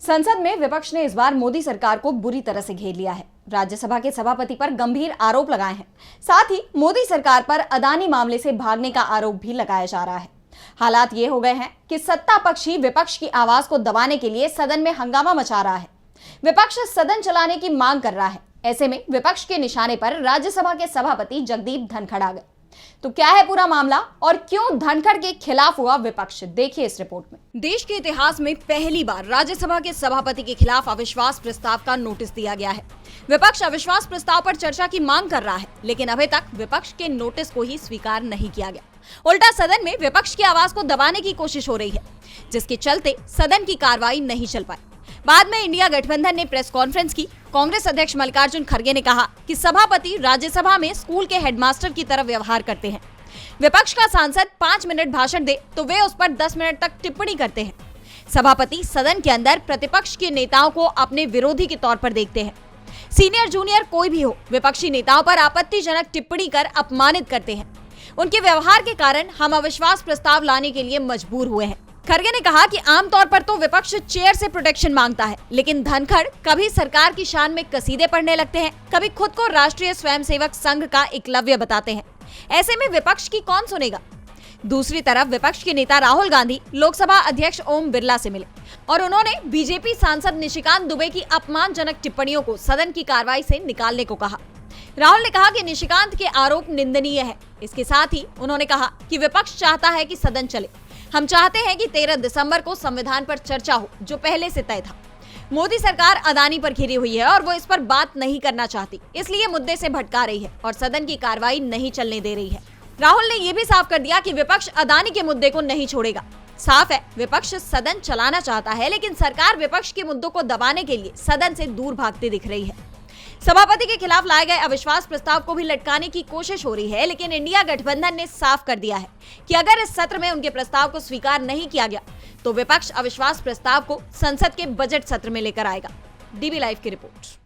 संसद में विपक्ष ने इस बार मोदी सरकार को बुरी तरह से घेर लिया है। राज्यसभा के सभापति पर गंभीर आरोप लगाए हैं। साथ ही मोदी सरकार पर अदानी मामले से भागने का आरोप भी लगाया जा रहा है। हालात ये हो गए हैं कि सत्ता पक्ष ही विपक्ष की आवाज को दबाने के लिए सदन में हंगामा मचा रहा है। विपक्ष सदन चलाने की मांग कर रहा है। ऐसे में विपक्ष के निशाने पर राज्यसभा के सभापति जगदीप धनखड़ आ गए। तो क्या है पूरा मामला और क्यों धनखड़ के खिलाफ हुआ विपक्ष, देखिए इस रिपोर्ट में। देश के इतिहास में पहली बार राज्यसभा के सभापति के खिलाफ अविश्वास प्रस्ताव का नोटिस दिया गया है। विपक्ष अविश्वास प्रस्ताव पर चर्चा की मांग कर रहा है, लेकिन अभी तक विपक्ष के नोटिस को ही स्वीकार नहीं किया गया। उल्टा सदन में विपक्ष की आवाज को दबाने की कोशिश हो रही है, जिसके चलते सदन की कार्रवाई नहीं चल पाई। बाद में इंडिया गठबंधन ने प्रेस कॉन्फ्रेंस की। कांग्रेस अध्यक्ष मल्लिकार्जुन खड़गे ने कहा कि सभापति राज्यसभा में स्कूल के हेडमास्टर की तरह व्यवहार करते हैं। विपक्ष का सांसद 5 मिनट भाषण दे तो वे उस पर 10 मिनट तक टिप्पणी करते हैं। सभापति सदन के अंदर प्रतिपक्ष के नेताओं को अपने विरोधी के तौर पर देखते हैं। सीनियर जूनियर कोई भी हो, विपक्षी नेताओं पर आपत्तिजनक टिप्पणी कर अपमानित करते हैं। उनके व्यवहार के कारण हम अविश्वास प्रस्ताव लाने के लिए मजबूर हुए हैं। खड़गे ने कहा कि आमतौर पर तो विपक्ष चेयर से प्रोटेक्शन मांगता है, लेकिन धनखड़ कभी सरकार की शान में कसीदे पढ़ने लगते हैं, कभी खुद को राष्ट्रीय स्वयंसेवक संघ का एकलव्य बताते हैं। ऐसे में विपक्ष की कौन सुनेगा। दूसरी तरफ विपक्ष के नेता राहुल गांधी लोकसभा अध्यक्ष ओम बिरला से मिले और उन्होंने बीजेपी सांसद निशिकांत दुबे की अपमानजनक टिप्पणियों को सदन की कार्रवाई से निकालने को कहा। राहुल ने कहा कि निशिकांत के आरोप निंदनीय है। इसके साथ ही उन्होंने कहा कि विपक्ष चाहता है कि सदन चले। हम चाहते हैं कि 13 दिसंबर को संविधान पर चर्चा हो, जो पहले से तय था। मोदी सरकार अदानी पर घिरी हुई है और वो इस पर बात नहीं करना चाहती, इसलिए मुद्दे से भटका रही है और सदन की कार्रवाई नहीं चलने दे रही है। राहुल ने यह भी साफ कर दिया कि विपक्ष अदानी के मुद्दे को नहीं छोड़ेगा। साफ है, विपक्ष सदन चलाना चाहता है, लेकिन सरकार विपक्ष के मुद्दों को दबाने के लिए सदन से दूर भागती दिख रही है। सभापति के खिलाफ लाए गए अविश्वास प्रस्ताव को भी लटकाने की कोशिश हो रही है, लेकिन इंडिया गठबंधन ने साफ कर दिया है कि अगर इस सत्र में उनके प्रस्ताव को स्वीकार नहीं किया गया तो विपक्ष अविश्वास प्रस्ताव को संसद के बजट सत्र में लेकर आएगा। डीबी लाइव की रिपोर्ट।